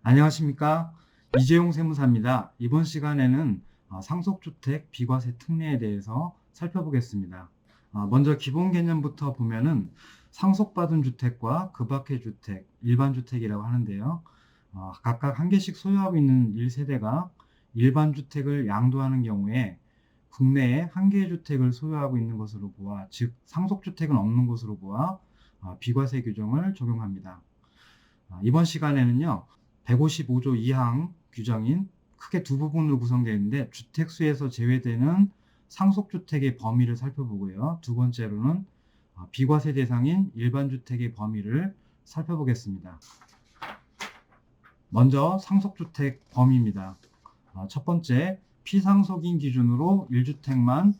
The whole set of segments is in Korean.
안녕하십니까. 이재용 세무사입니다. 이번 시간에는 상속주택 비과세 특례에 대해서 살펴보겠습니다. 먼저 기본 개념부터 보면은 상속받은 주택과 그 밖의 주택, 일반 주택이라고 하는데요. 각각 한 개씩 소유하고 있는 1세대가 일반 주택을 양도하는 경우에 국내에 한 개의 주택을 소유하고 있는 것으로 보아, 즉 상속주택은 없는 것으로 보아 비과세 규정을 적용합니다. 이번 시간에는요, 155조 2항 규정인 크게 두 부분으로 구성되어 있는데 주택수에서 제외되는 상속주택의 범위를 살펴보고요. 두 번째로는 비과세 대상인 일반주택의 범위를 살펴보겠습니다. 먼저 상속주택 범위입니다. 첫 번째, 피상속인 기준으로 1주택만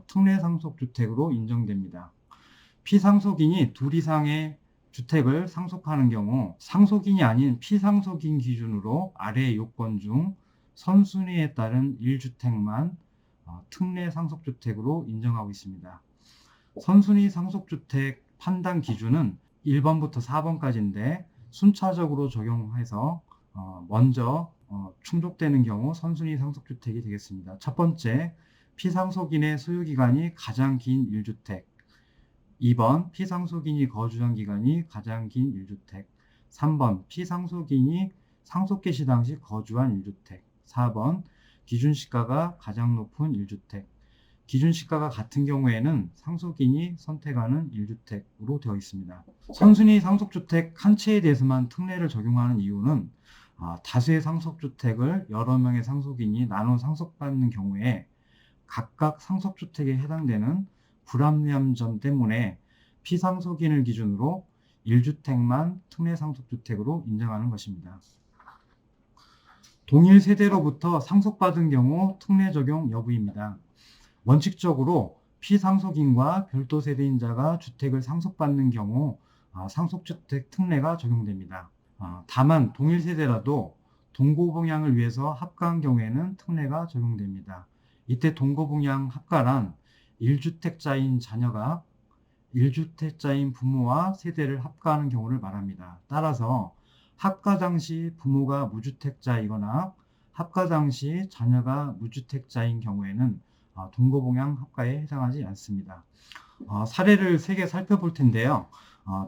특례상속주택으로 인정됩니다. 피상속인이 둘 이상의 주택을 상속하는 경우 상속인이 아닌 피상속인 기준으로 아래의 요건 중 선순위에 따른 1주택만 특례 상속주택으로 인정하고 있습니다. 선순위 상속주택 판단 기준은 1번부터 4번까지인데 순차적으로 적용해서 먼저 충족되는 경우 선순위 상속주택이 되겠습니다. 첫 번째, 피상속인의 소유기간이 가장 긴 1주택. 2번, 피상속인이 거주한 기간이 가장 긴 1주택. 3번, 피상속인이 상속 개시 당시 거주한 1주택. 4번, 기준시가가 가장 높은 1주택. 기준시가가 같은 경우에는 상속인이 선택하는 1주택으로 되어 있습니다. 선순위 상속주택 한 채에 대해서만 특례를 적용하는 이유는 다수의 상속주택을 여러 명의 상속인이 나눠 상속받는 경우에 각각 상속주택에 해당되는 불합리한 점 때문에 피상속인을 기준으로 1주택만 특례상속주택으로 인정하는 것입니다. 동일 세대로부터 상속받은 경우 특례 적용 여부입니다. 원칙적으로 피상속인과 별도 세대인자가 주택을 상속받는 경우 상속주택 특례가 적용됩니다. 다만 동일 세대라도 동고봉양을 위해서 합가한 경우에는 특례가 적용됩니다. 이때 동고봉양 합가란 1주택자인 자녀가 1주택자인 부모와 세대를 합가하는 경우를 말합니다. 따라서 합가 당시 부모가 무주택자이거나 합가 당시 자녀가 무주택자인 경우에는 동거봉양 합가에 해당하지 않습니다. 사례를 3개 살펴볼 텐데요.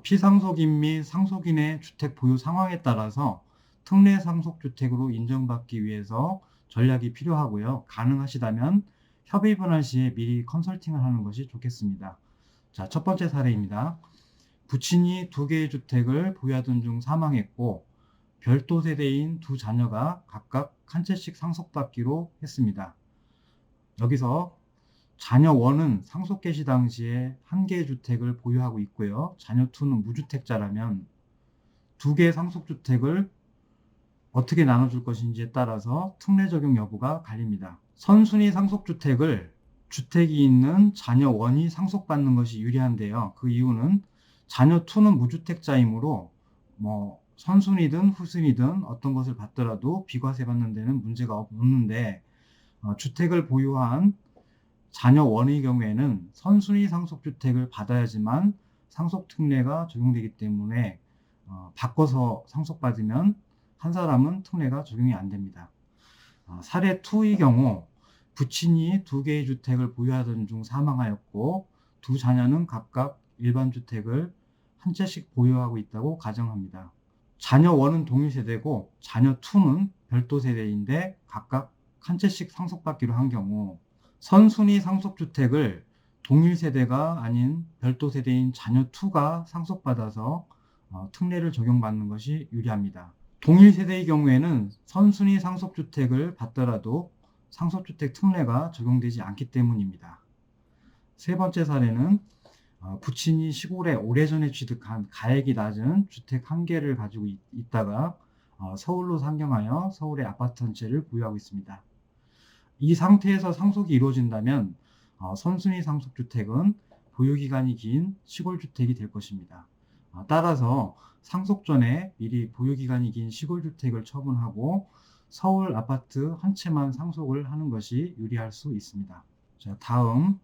피상속인 및 상속인의 주택 보유 상황에 따라서 특례 상속주택으로 인정받기 위해서 전략이 필요하고요. 가능하시다면 협의 변환 시에 미리 컨설팅을 하는 것이 좋겠습니다. 자, 첫 번째 사례입니다. 부친이 2개의 주택을 보유하던 중 사망했고 별도 세대인 두 자녀가 각각 한 채씩 상속받기로 했습니다. 여기서 자녀 1은 상속 개시 당시에 1개의 주택을 보유하고 있고요. 자녀 2는 무주택자라면 2개의 상속주택을 어떻게 나눠줄 것인지에 따라서 특례 적용 여부가 갈립니다. 선순위 상속주택을 주택이 있는 자녀 1이 상속받는 것이 유리한데요. 그 이유는 자녀 2는 무주택자이므로 선순위든 후순위든 어떤 것을 받더라도 비과세 받는 데는 문제가 없는데 주택을 보유한 자녀 1의 경우에는 선순위 상속주택을 받아야지만 상속특례가 적용되기 때문에 바꿔서 상속받으면 한 사람은 특례가 적용이 안 됩니다. 사례 2의 경우 부친이 2개의 주택을 보유하던 중 사망하였고 두 자녀는 각각 일반 주택을 한 채씩 보유하고 있다고 가정합니다. 자녀 1은 동일 세대고 자녀 2는 별도 세대인데 각각 한 채씩 상속받기로 한 경우 선순위 상속주택을 동일 세대가 아닌 별도 세대인 자녀 2가 상속받아서 특례를 적용받는 것이 유리합니다. 동일 세대의 경우에는 선순위 상속주택을 받더라도 상속주택 특례가 적용되지 않기 때문입니다. 세 번째 사례는 부친이 시골에 오래전에 취득한 가액이 낮은 주택 1개를 가지고 있다가 서울로 상경하여 서울에 아파트 한 채를 보유하고 있습니다. 이 상태에서 상속이 이루어진다면 선순위 상속주택은 보유기간이 긴 시골주택이 될 것입니다. 따라서 상속 전에 미리 보유기간이 긴 시골주택을 처분하고 서울 아파트 한 채만 상속을 하는 것이 유리할 수 있습니다. 자, 다음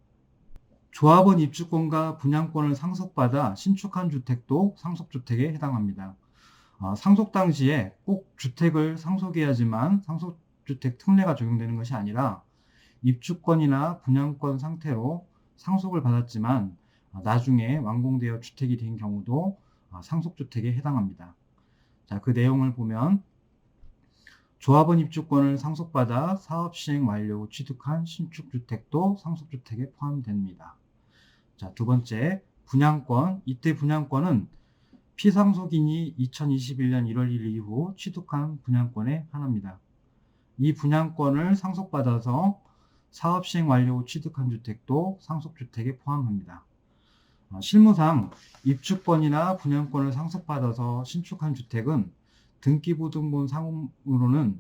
조합원 입주권과 분양권을 상속받아 신축한 주택도 상속주택에 해당합니다. 상속 당시에 꼭 주택을 상속해야지만 상속주택 특례가 적용되는 것이 아니라 입주권이나 분양권 상태로 상속을 받았지만 나중에 완공되어 주택이 된 경우도 상속주택에 해당합니다. 자, 그 내용을 보면 조합원 입주권을 상속받아 사업시행 완료 후 취득한 신축주택도 상속주택에 포함됩니다. 자, 두 번째, 분양권. 이때 분양권은 피상속인이 2021년 1월 1일 이후 취득한 분양권에 한합니다. 이 분양권을 상속받아서 사업시행 완료 후 취득한 주택도 상속주택에 포함합니다. 실무상 입주권이나 분양권을 상속받아서 신축한 주택은 등기부등본 상으로는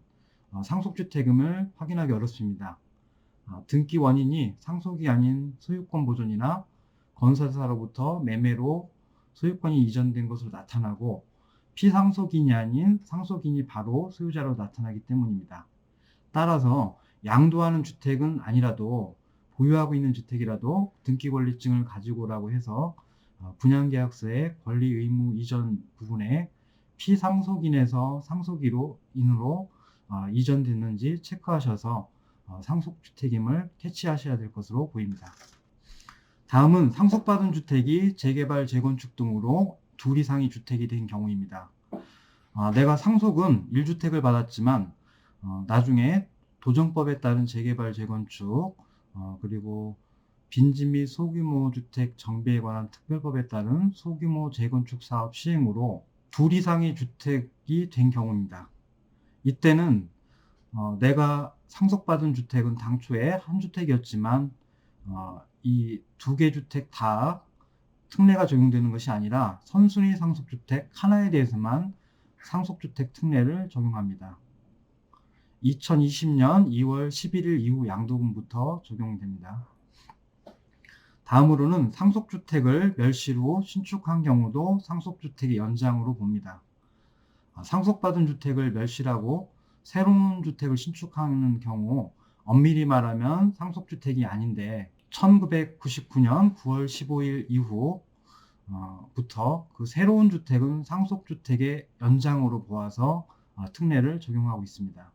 상속주택임을 확인하기 어렵습니다. 등기 원인이 상속이 아닌 소유권 보존이나 건설사로부터 매매로 소유권이 이전된 것으로 나타나고 피상속인이 아닌 상속인이 바로 소유자로 나타나기 때문입니다. 따라서 양도하는 주택은 아니라도 보유하고 있는 주택이라도 등기권리증을 가지고 오라고 해서 분양계약서의 권리 의무 이전 부분에 피상속인에서 상속인으로 이전됐는지 체크하셔서 상속주택임을 캐치하셔야 될 것으로 보입니다. 다음은 상속받은 주택이 재개발, 재건축 등으로 둘 이상의 주택이 된 경우입니다. 내가 상속은 1주택을 받았지만 나중에 도정법에 따른 재개발, 재건축, 그리고 빈집 및 소규모 주택 정비에 관한 특별법에 따른 소규모 재건축 사업 시행으로 둘 이상의 주택이 된 경우입니다. 이때는 내가 상속받은 주택은 당초에 한 주택이었지만 이 두 개 주택 다 특례가 적용되는 것이 아니라 선순위 상속주택 하나에 대해서만 상속주택 특례를 적용합니다. 2020년 2월 11일 이후 양도분부터 적용됩니다. 다음으로는 상속주택을 멸실 후 신축한 경우도 상속주택의 연장으로 봅니다. 상속받은 주택을 멸실하고 새로운 주택을 신축하는 경우 엄밀히 말하면 상속주택이 아닌데 1999년 9월 15일 이후부터 그 새로운 주택은 상속주택의 연장으로 보아서 특례를 적용하고 있습니다.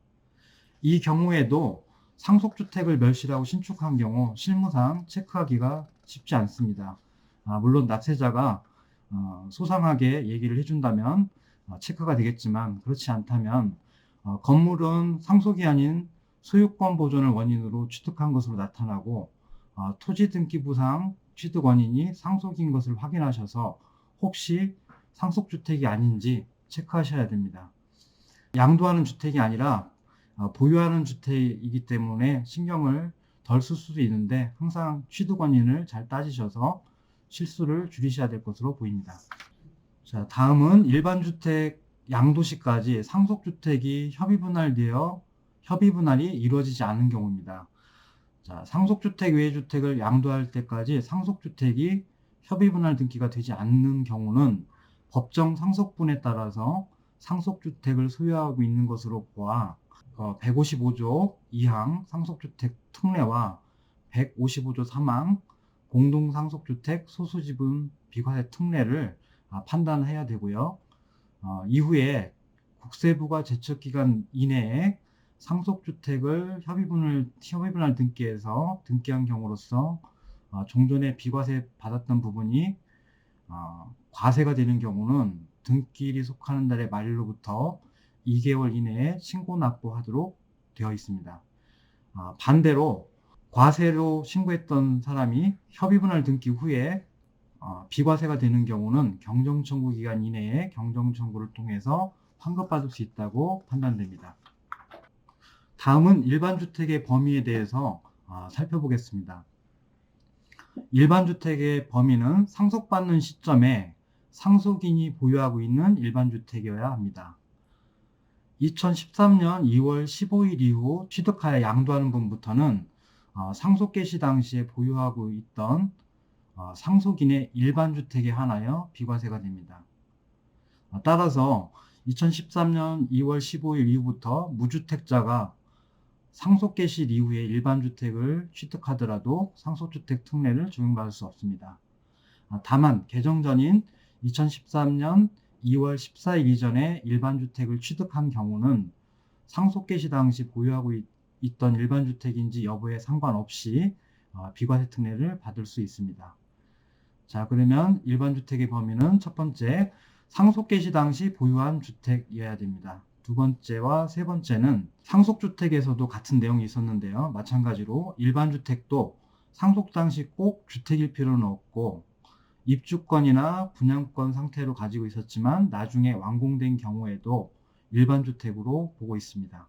이 경우에도 상속주택을 멸실하고 신축한 경우 실무상 체크하기가 쉽지 않습니다. 물론 납세자가 소상하게 얘기를 해준다면 체크가 되겠지만 그렇지 않다면 건물은 상속이 아닌 소유권 보존을 원인으로 취득한 것으로 나타나고 토지등기부상 취득 원인이 상속인 것을 확인하셔서 혹시 상속주택이 아닌지 체크하셔야 됩니다. 양도하는 주택이 아니라 보유하는 주택이기 때문에 신경을 덜 쓸 수도 있는데 항상 취득 원인을 잘 따지셔서 실수를 줄이셔야 될 것으로 보입니다. 자, 다음은 일반주택 양도 시까지 상속주택이 협의분할이 이루어지지 않은 경우입니다. 자, 상속주택 외의 주택을 양도할 때까지 상속주택이 협의분할 등기가 되지 않는 경우는 법정 상속분에 따라서 상속주택을 소유하고 있는 것으로 보아 155조 2항 상속주택 특례와 155조 3항 공동상속주택 소수지분 비과세 특례를 판단해야 되고요. 이후에 국세부가 제척기간 이내에 상속주택을 협의분할 등기해서 등기한 경우로서 종전에 비과세 받았던 부분이 과세가 되는 경우는 등기일이 속하는 달의 말일로부터 2개월 이내에 신고 납부하도록 되어 있습니다. 반대로 과세로 신고했던 사람이 협의분할 등기 후에 비과세가 되는 경우는 경정청구 기간 이내에 경정청구를 통해서 환급받을 수 있다고 판단됩니다. 다음은 일반주택의 범위에 대해서 살펴보겠습니다. 일반주택의 범위는 상속받는 시점에 상속인이 보유하고 있는 일반주택이어야 합니다. 2013년 2월 15일 이후 취득하여 양도하는 분부터는 상속 개시 당시에 보유하고 있던 상속인의 일반주택에 한하여 비과세가 됩니다. 따라서 2013년 2월 15일 이후부터 무주택자가 상속 개시 이후에 일반주택을 취득하더라도 상속주택 특례를 적용받을 수 없습니다. 다만 개정 전인 2013년 2월 14일 이전에 일반주택을 취득한 경우는 상속개시 당시 보유하고 있던 일반주택인지 여부에 상관없이 비과세 특례를 받을 수 있습니다. 자, 그러면 일반주택의 범위는 첫 번째, 상속개시 당시 보유한 주택이어야 됩니다. 두 번째와 세 번째는 상속주택에서도 같은 내용이 있었는데요. 마찬가지로 일반주택도 상속 당시 꼭 주택일 필요는 없고 입주권이나 분양권 상태로 가지고 있었지만 나중에 완공된 경우에도 일반주택으로 보고 있습니다.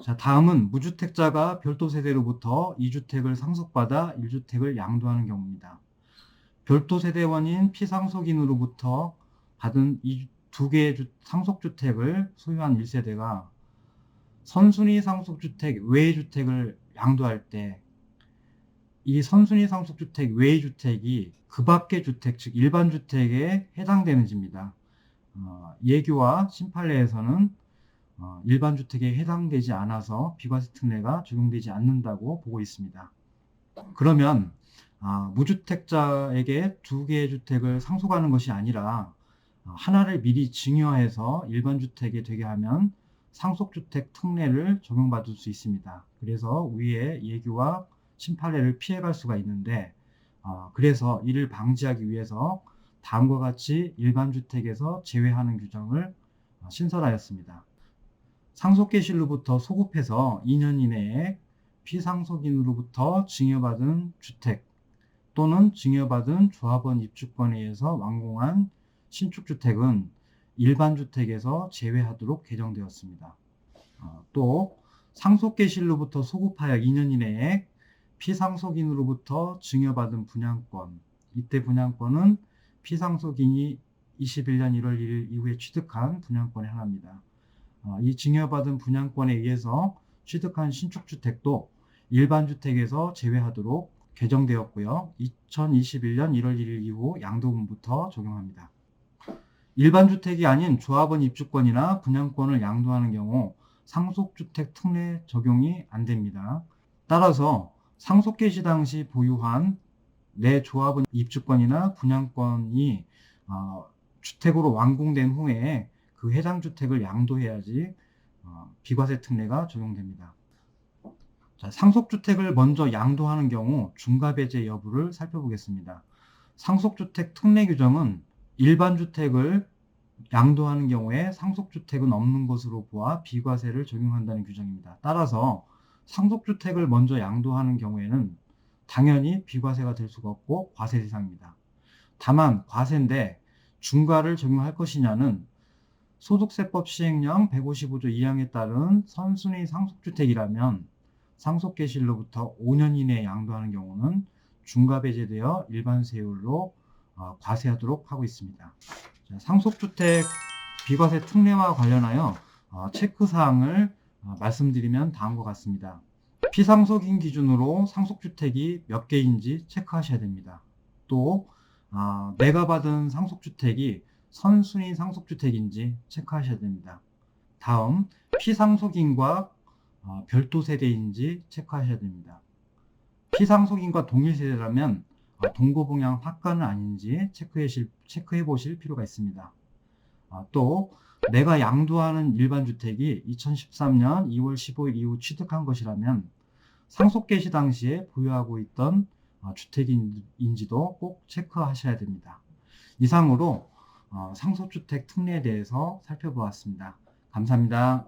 자, 다음은 무주택자가 별도 세대로부터 2주택을 상속받아 1주택을 양도하는 경우입니다. 별도 세대원인 피상속인으로부터 받은 두 개의 상속주택을 소유한 1세대가 선순위 상속주택 외의 주택을 양도할 때 이 선순위 상속주택 외의 주택이 그 밖의 주택, 즉 일반주택에 해당되는지입니다. 예규와 신판례에서는 일반주택에 해당되지 않아서 비과세 특례가 적용되지 않는다고 보고 있습니다. 그러면 무주택자에게 두 개의 주택을 상속하는 것이 아니라 하나를 미리 증여해서 일반주택에 되게 하면 상속주택 특례를 적용받을 수 있습니다. 그래서 위에 예규와 신판례를 피해갈 수가 있는데 그래서 이를 방지하기 위해서 다음과 같이 일반주택에서 제외하는 규정을 신설하였습니다. 상속개시로부터 소급해서 2년 이내에 피상속인으로부터 증여받은 주택 또는 증여받은 조합원 입주권에 의해서 완공한 신축주택은 일반주택에서 제외하도록 개정되었습니다. 또 상속개시로부터 소급하여 2년 이내에 피상속인으로부터 증여받은 분양권, 이때 분양권은 피상속인이 21년 1월 1일 이후에 취득한 분양권의 하나입니다. 이 증여받은 분양권에 의해서 취득한 신축주택도 일반주택에서 제외하도록 개정되었고요. 2021년 1월 1일 이후 양도분부터 적용합니다. 일반주택이 아닌 조합원 입주권이나 분양권을 양도하는 경우 상속주택 특례 적용이 안 됩니다. 따라서 상속개시 당시 보유한 내 조합원 입주권이나 분양권이 주택으로 완공된 후에 그 해당 주택을 양도해야지 비과세 특례가 적용됩니다. 자, 상속주택을 먼저 양도하는 경우 중과배제 여부를 살펴보겠습니다. 상속주택 특례 규정은 일반주택을 양도하는 경우에 상속주택은 없는 것으로 보아 비과세를 적용한다는 규정입니다. 따라서 상속주택을 먼저 양도하는 경우에는 당연히 비과세가 될 수가 없고 과세 대상입니다. 다만 과세인데 중과를 적용할 것이냐는 소득세법 시행령 155조 2항에 따른 선순위 상속주택이라면 상속개시일로부터 5년 이내에 양도하는 경우는 중과배제되어 일반세율로 과세하도록 하고 있습니다. 자, 상속주택 비과세 특례와 관련하여 체크사항을 말씀드리면 다음과 같습니다. 피상속인 기준으로 상속주택이 몇 개인지 체크하셔야 됩니다. 또 내가 받은 상속주택이 선순위 상속주택인지 체크하셔야 됩니다. 다음 피상속인과 별도 세대인지 체크하셔야 됩니다. 피상속인과 동일 세대라면 동거봉양 확가는 아닌지 체크해 보실 필요가 있습니다. 또 내가 양도하는 일반주택이 2013년 2월 15일 이후 취득한 것이라면 상속개시 당시에 보유하고 있던 주택인지도 꼭 체크하셔야 됩니다. 이상으로 상속주택 특례에 대해서 살펴보았습니다. 감사합니다.